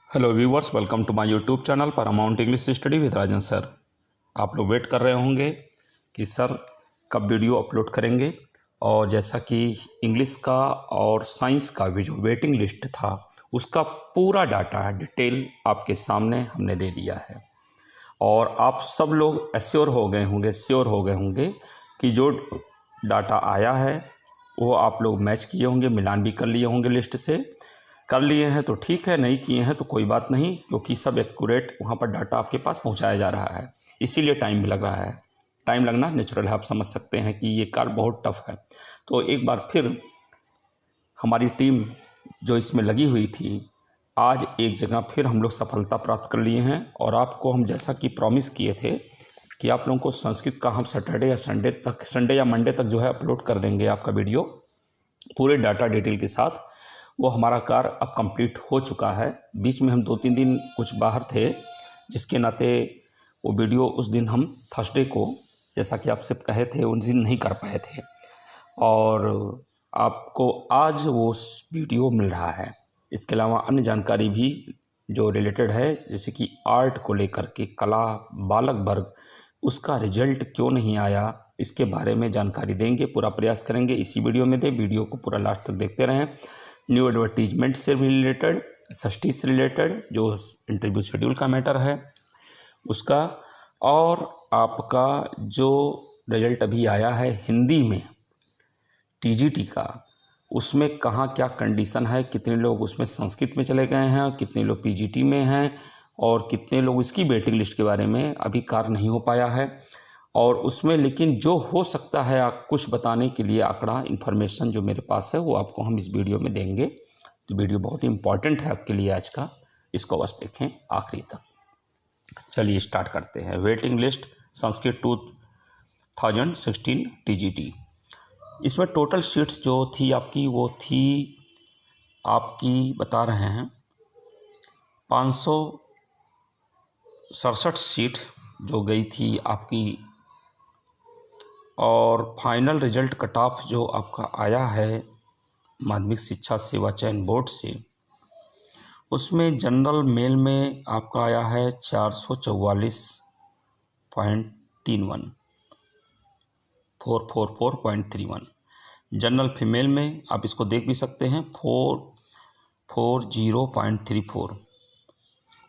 Hello viewers, welcome to my YouTube channel Paramount English study with Rajan sir. आप लोग wait कर रहे होंगे कि सर कब वीडियो अपलोड करेंगे, और जैसा कि इंग्लिश का और साइंस का भी जो वेटिंग लिस्ट था उसका पूरा डाटा डिटेल आपके सामने हमने दे दिया है। और आप सब लोग श्योर हो गए होंगे कि जो डाटा आया है वो आप लोग मैच किए होंगे, मिलान भी कर लिए होंगे। लिस्ट से कर लिए हैं तो ठीक है, नहीं किए हैं तो कोई बात नहीं, क्योंकि सब एक्यूरेट वहाँ पर डाटा आपके पास पहुँचाया जा रहा है। इसीलिए टाइम भी लग रहा है। टाइम लगना नेचुरल है, आप समझ सकते हैं कि ये कार्य बहुत टफ है। तो एक बार फिर हमारी टीम जो इसमें लगी हुई थी, आज एक जगह फिर हम लोग सफलता प्राप्त कर लिए हैं। और आपको हम जैसा कि प्रॉमिस किए थे कि आप लोगों को संस्कृत का हम सैटरडे या संडे या मंडे तक जो है अपलोड कर देंगे आपका वीडियो पूरे डाटा डिटेल के साथ। वो हमारा कार्य अब कंप्लीट हो चुका है। बीच में हम 2-3 दिन कुछ बाहर थे, जिसके नाते वो वीडियो उस दिन हम थर्सडे को, जैसा कि आपसे कहे थे, उस दिन नहीं कर पाए थे। और आपको आज वो वीडियो मिल रहा है। इसके अलावा अन्य जानकारी भी जो रिलेटेड है, जैसे कि आर्ट को लेकर के, कला बालक वर्ग, उसका रिजल्ट क्यों नहीं आया, इसके बारे में जानकारी देंगे। पूरा प्रयास करेंगे इसी वीडियो में दे। वीडियो को पूरा लास्ट तक देखते रहें। न्यू एडवर्टीजमेंट से रिलेटेड, षष्ठी से रिलेटेड, जो इंटरव्यू शेड्यूल का मैटर है उसका, और आपका जो रिजल्ट अभी आया है हिंदी में टीजीटी का, उसमें कहाँ क्या कंडीशन है, कितने लोग उसमें संस्कृत में चले गए हैं, कितने लोग पीजीटी में हैं, और कितने लोग इसकी वेटिंग लिस्ट के बारे में अभी कार्य नहीं हो पाया है। और उसमें लेकिन जो हो सकता है कुछ बताने के लिए आंकड़ा इन्फॉर्मेशन जो मेरे पास है वो आपको हम इस वीडियो में देंगे। तो वीडियो बहुत ही इम्पॉर्टेंट है आपके लिए आज का, इसको बस देखें आखिरी तक। चलिए स्टार्ट करते हैं। Waiting list Sanskrit 2016 TGT. इसमें टोटल सीट्स जो थी आपकी, वो थी आपकी बता रहे हैं 567 सीट जो गई थी आपकी। और फाइनल रिजल्ट कट ऑफ जो आपका आया है माध्यमिक शिक्षा सेवा चयन बोर्ड से, उसमें जनरल मेल में आपका आया है 444.31 444.31। जनरल फीमेल में आप इसको देख भी सकते हैं 440.34।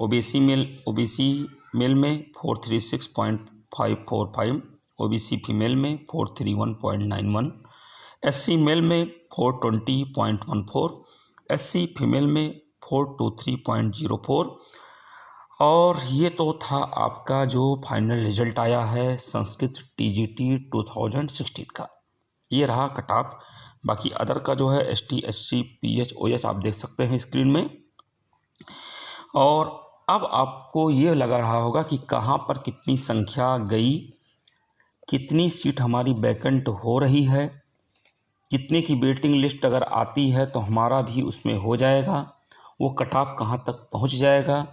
ओबीसी मेल में 436.545। ओबीसी फीमेल में 431.91। एससी मेल में 420.14। एससी फीमेल में 423.04। और ये तो था आपका जो फाइनल रिजल्ट आया है संस्कृत टीजीटी 2016 का। ये रहा कट ऑफ। बाकी अदर का जो है एसटी, एससी, पीएच, ओएच आप देख सकते हैं स्क्रीन में। और अब आपको ये लग रहा होगा कि कहाँ पर कितनी संख्या गई, कितनी सीट हमारी वैकेंट हो रही है, कितने की वेटिंग लिस्ट अगर आती है तो हमारा भी उसमें हो जाएगा, वो कट ऑफ कहाँ तक पहुँच जाएगा,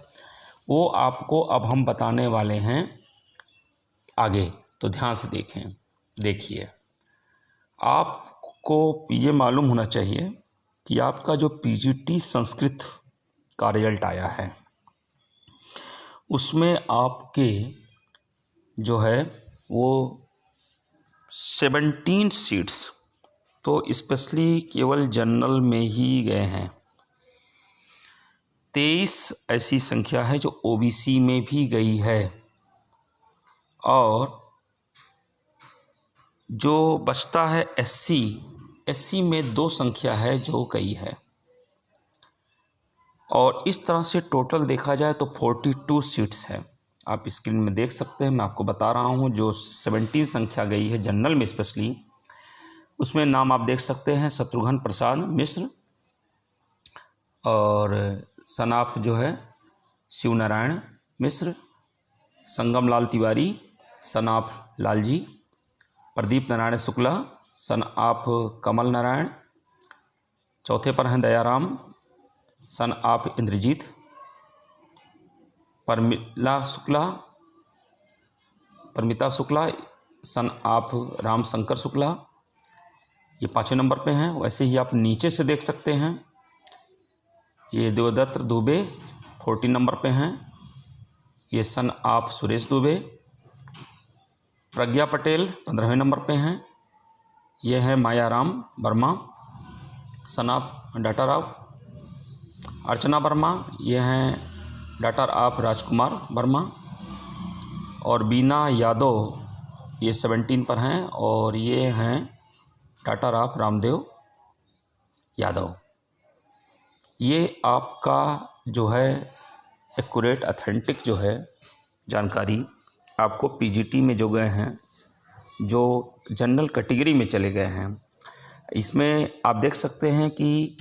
वो आपको अब हम बताने वाले हैं आगे। तो ध्यान से देखिए आपको ये मालूम होना चाहिए कि आपका जो पीजीटी संस्कृत का रिजल्ट आया है उसमें आपके जो है वो 17 सीट्स तो स्पेशली केवल जनरल में ही गए हैं। 23 ऐसी संख्या है जो ओबीसी में भी गई है, और जो बचता है एससी में 2 संख्या है जो गई है। और इस तरह से टोटल देखा जाए तो 42 सीट्स है। आप स्क्रीन में देख सकते हैं, मैं आपको बता रहा हूँ। जो 17 संख्या गई है जनरल में स्पेशली, उसमें नाम आप देख सकते हैं शत्रुघ्न प्रसाद मिश्र, और सनाफ जो है शिवनारायण मिश्र, संगम लाल तिवारी, सनाफ लालजी, प्रदीप नारायण शुक्ला, सनाफ कमल नारायण, चौथे पर हैं दयाराम, सन आप इंद्रजीत, परमिता शुक्ला, सन आप राम शंकर शुक्ला, ये 5वें नंबर पे हैं। वैसे ही आप नीचे से देख सकते हैं, ये देवदत्त दुबे 14 नंबर पे हैं, ये सन ऑफ सुरेश दुबे। प्रज्ञा पटेल 15वें नंबर पे हैं, ये है Mayaram Verma, son of daughter of. Archana Verma, ये हैं डॉटर ऑफ राजकुमार वर्मा। और बीना यादव, ये 17 पर हैं और ये हैं डॉटर ऑफ रामदेव यादव। ये आपका जो है एक्यूरेट ऑथेंटिक जो है जानकारी आपको पीजीटी में जो गए हैं, जो जनरल कैटेगरी में चले गए हैं, इसमें आप देख सकते हैं कि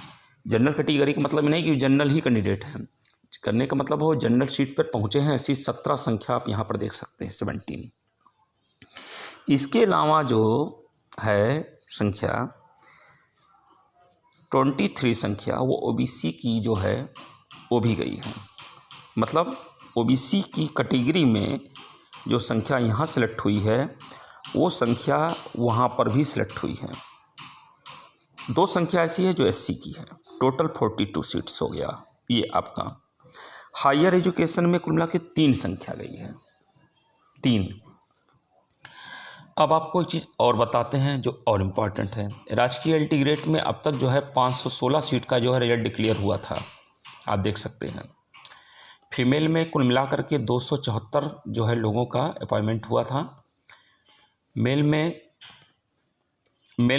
जनरल कैटेगरी का मतलब नहीं कि जनरल ही कैंडिडेट हैं, करने का मतलब हो जनरल सीट पर पहुँचे हैं, ऐसी 17 संख्या आप यहाँ पर देख सकते हैं, 17। इसके अलावा जो है संख्या 23 संख्या वो ओबीसी की जो है वो भी गई है। मतलब ओबीसी की कैटेगरी में जो संख्या यहाँ सेलेक्ट हुई है वो संख्या वहाँ पर भी सिलेक्ट हुई है। 2 संख्या ऐसी है जो एससी की है। टोटल 42 सीट्स हो गया ये आपका। हायर एजुकेशन में कुल मिला के 3 संख्या गई है, 3। अब आपको एक चीज़ और बताते हैं जो और इम्पॉर्टेंट है। राजकीय एलटी ग्रेड में अब तक जो है 516 सीट का जो है रिजल्ट डिक्लेयर हुआ था, आप देख सकते हैं। फीमेल में कुल मिलाकर के 274 जो है लोगों का अपॉइंटमेंट हुआ था। मेल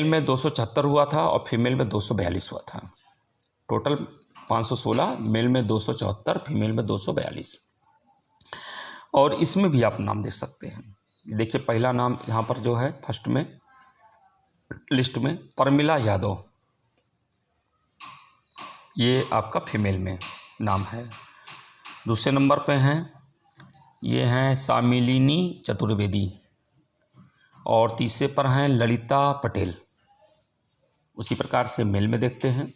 में 276 हुआ था और फीमेल में 242 हुआ था। टोटल 516, मेल में 274, फीमेल में 242। और इसमें भी आप नाम देख सकते हैं। देखिए पहला नाम यहाँ पर जो है फर्स्ट में लिस्ट में परमिला यादव, ये आपका फीमेल में नाम है। दूसरे नंबर पे हैं ये हैं सामिलिनी चतुर्वेदी और तीसरे पर हैं ललिता पटेल। उसी प्रकार से मेल में देखते हैं।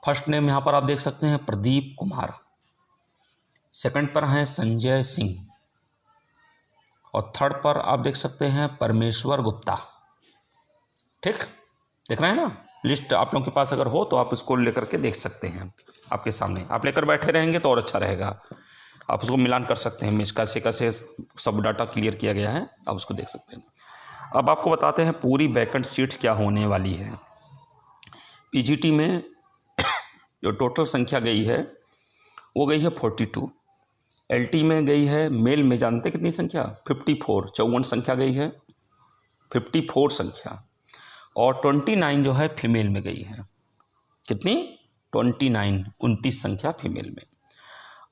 फर्स्ट नेम यहाँ पर आप देख सकते हैं प्रदीप कुमार, सेकंड पर हैं संजय सिंह और थर्ड पर आप देख सकते हैं परमेश्वर गुप्ता। ठीक, देख रहे हैं ना। लिस्ट आप लोगों के पास अगर हो तो आप उसको लेकर के देख सकते हैं, आपके सामने आप लेकर बैठे रहेंगे तो और अच्छा रहेगा। आप उसको मिलान कर सकते हैं, कैसे कैसे सब डाटा क्लियर किया गया है आप उसको देख सकते हैं। अब आपको बताते हैं पूरी वैकेंट सीट्स क्या होने वाली है। पीजीटी में जो टोटल संख्या गई है वो गई है 42। एलटी में गई है, मेल में जानते कितनी संख्या 54, 54 संख्या गई है, 54 संख्या। और 29 जो है फीमेल में गई है। कितनी 29, 29 संख्या फीमेल में।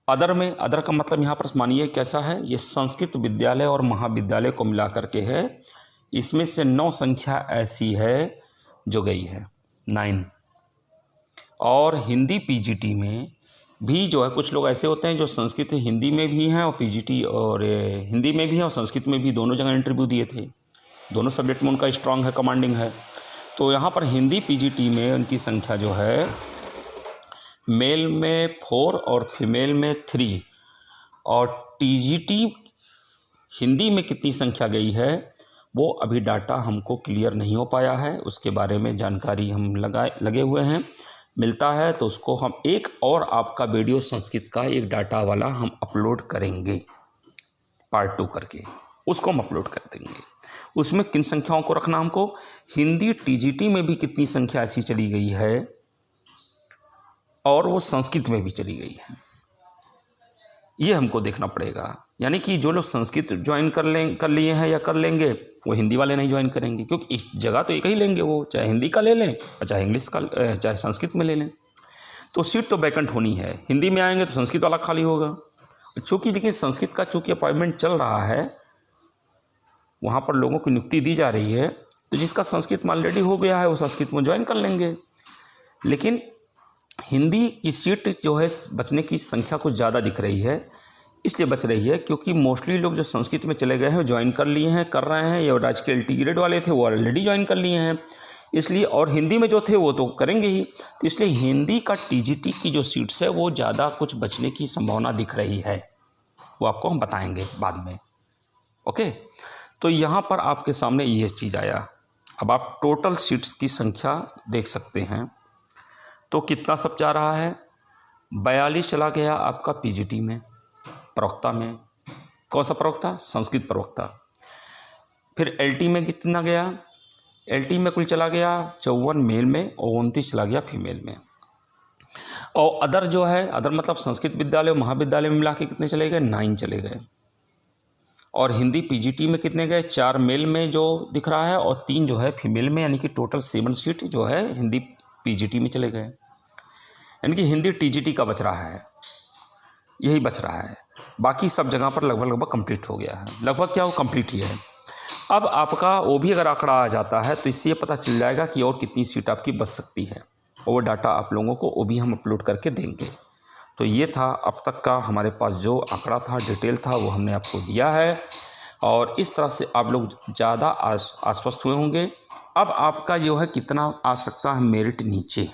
अदर में, अदर का मतलब यहाँ पर मानिए कैसा है, ये संस्कृत विद्यालय और महाविद्यालय को मिला करके है। इसमें से 9 संख्या ऐसी है जो गई है, 9। और हिंदी पीजीटी में भी जो है कुछ लोग ऐसे होते हैं जो संस्कृत हिंदी में भी हैं और पीजीटी और हिंदी में भी हैं और संस्कृत में भी, दोनों जगह इंटरव्यू दिए थे। दोनों सब्जेक्ट में उनका स्ट्रांग है, कमांडिंग है। तो यहाँ पर हिंदी पीजीटी में उनकी संख्या जो है मेल में 4 और फीमेल में 3। और टीजीटी हिंदी में कितनी संख्या गई है वो अभी डाटा हमको क्लियर नहीं हो पाया है, उसके बारे में जानकारी हम लगे हुए हैं। मिलता है तो उसको हम एक और आपका वीडियो संस्कृत का एक डाटा वाला हम अपलोड करेंगे, पार्ट 2 करके उसको हम अपलोड कर देंगे। उसमें किन संख्याओं को रखना हमको, हिंदी टीजीटी में भी कितनी संख्या ऐसी चली गई है और वो संस्कृत में भी चली गई है, ये हमको देखना पड़ेगा। यानी कि जो लोग संस्कृत ज्वाइन कर लिए हैं या कर लेंगे वो हिंदी वाले नहीं ज्वाइन करेंगे, क्योंकि एक जगह तो एक ही लेंगे, वो चाहे हिंदी का ले लें और चाहे इंग्लिश का, चाहे संस्कृत में ले लें। तो सीट तो वैकेंट होनी है। हिंदी में आएंगे तो संस्कृत वाला खाली होगा। चूँकि देखिए संस्कृत का चूँकि अपॉइंटमेंट चल रहा है, वहाँ पर लोगों की नियुक्ति दी जा रही है, तो जिसका संस्कृत में ऑलरेडी हो गया है वो संस्कृत में ज्वाइन कर लेंगे। लेकिन हिंदी की सीट जो है बचने की संख्या कुछ ज़्यादा दिख रही है, इसलिए बच रही है क्योंकि मोस्टली लोग जो संस्कृत में चले गए हैं ज्वाइन कर लिए हैं, कर रहे हैं, या राजकीय एलटी ग्रेड वाले थे वो ऑलरेडी ज्वाइन कर लिए हैं इसलिए, और हिंदी में जो थे वो तो करेंगे ही। तो इसलिए हिंदी का टीजीटी की जो सीट्स है वो ज़्यादा कुछ बचने की संभावना दिख रही है, वो आपको हम बताएंगे बाद में। ओके, तो यहाँ पर आपके सामने ये चीज़ आया। अब आप टोटल सीट्स की संख्या देख सकते हैं। तो कितना सब जा रहा है, 42 चला गया आपका पीजीटी में, प्रवक्ता में। कौन सा प्रवक्ता? संस्कृत प्रवक्ता। फिर एलटी में कितना गया? एलटी में कुल चला गया 54 मेल में और 29 चला गया फीमेल में। और अदर जो है, अदर मतलब संस्कृत विद्यालय और महाविद्यालय में मिला के कितने चले गए? 9 चले गए। और हिंदी पीजीटी में कितने गए? 4 मेल में जो दिख रहा है और 3 जो है फीमेल में, यानी कि टोटल 7 सीट जो है हिंदी पीजीटी में चले गए। यानी कि हिंदी टीजीटी का बच रहा है, यही बच रहा है। बाकी सब जगह पर लगभग कंप्लीट हो गया है। लगभग क्या हो, कंप्लीट ही है। अब आपका वो भी अगर आंकड़ा आ जाता है तो इससे ये पता चल जाएगा कि और कितनी सीट आपकी बच सकती है, और वो डाटा आप लोगों को वो भी हम अपलोड करके देंगे। तो ये था अब तक का हमारे पास जो आंकड़ा था, डिटेल था, वो हमने आपको दिया है। और इस तरह से आप लोग ज़्यादा आश्वस्त हुए होंगे। अब आपका जो है कितना आ सकता है मेरिट नीचे,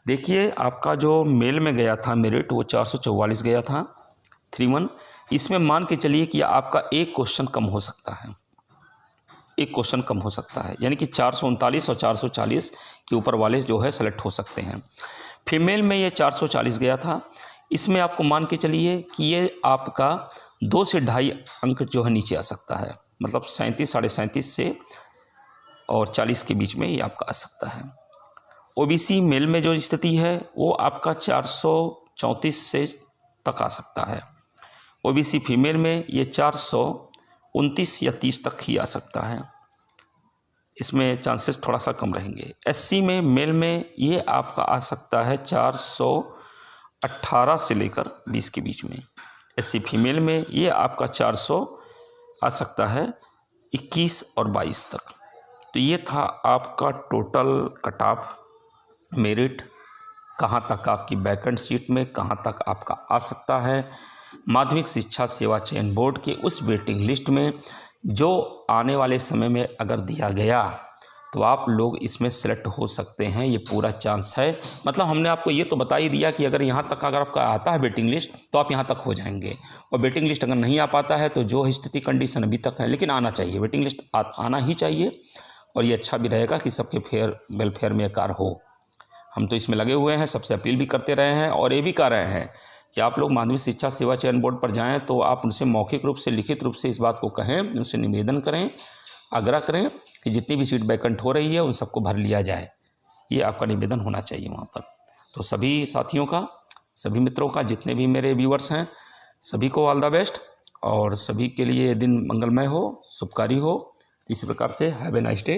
देखिए आपका जो मेल में गया था मेरिट वो 444 गया था 31। इसमें मान के चलिए कि आपका एक क्वेश्चन कम हो सकता है, एक क्वेश्चन कम हो सकता है, यानी कि 439 और 440 के ऊपर वाले जो है सेलेक्ट हो सकते हैं। फीमेल में ये 440 गया था, इसमें आपको मान के चलिए कि ये आपका 2 से 2.5 अंक जो है नीचे आ सकता है, मतलब 37, 37.5 से और 40 के बीच में ये आपका आ सकता है। ओबीसी मेल में जो स्थिति है वो आपका 434 से तक आ सकता है। ओबीसी फीमेल में ये 429 या 30 तक ही आ सकता है, इसमें चांसेस थोड़ा सा कम रहेंगे। एससी में मेल में ये आपका आ सकता है 418 से लेकर 20 के बीच में। एससी फीमेल में ये आपका 400 आ सकता है 21 और 22 तक। तो ये था आपका टोटल कट ऑफ मेरिट, कहाँ तक आपकी वैकेंट सीट में कहाँ तक आपका आ सकता है। माध्यमिक शिक्षा सेवा चयन बोर्ड के उस वेटिंग लिस्ट में जो आने वाले समय में अगर दिया गया तो आप लोग इसमें सेलेक्ट हो सकते हैं, ये पूरा चांस है। मतलब हमने आपको ये तो बता ही दिया कि अगर यहाँ तक अगर आपका आता है वेटिंग लिस्ट तो आप यहाँ तक हो जाएंगे, और वेटिंग लिस्ट अगर नहीं आ पाता है तो जो स्थिति कंडीशन अभी तक है, लेकिन आना चाहिए, वेटिंग लिस्ट आना ही चाहिए। और ये अच्छा भी रहेगा कि सबके वेलफेयर में कार हो। हम तो इसमें लगे हुए हैं, सबसे अपील भी करते रहे हैं और ये भी कह रहे हैं कि आप लोग माध्यमिक शिक्षा सेवा चयन बोर्ड पर जाएं तो आप उनसे मौखिक रूप से, लिखित रूप से इस बात को कहें, उनसे निवेदन करें, आग्रह करें कि जितनी भी सीट वैकेंट हो रही है उन सबको भर लिया जाए। ये आपका निवेदन होना चाहिए वहाँ पर। तो सभी साथियों का, सभी मित्रों का, जितने भी मेरे व्यूअर्स हैं, सभी को ऑल द बेस्ट, और सभी के लिए दिन मंगलमय हो, शुभकारी हो। इसी प्रकार से हैव ए नाइस डे।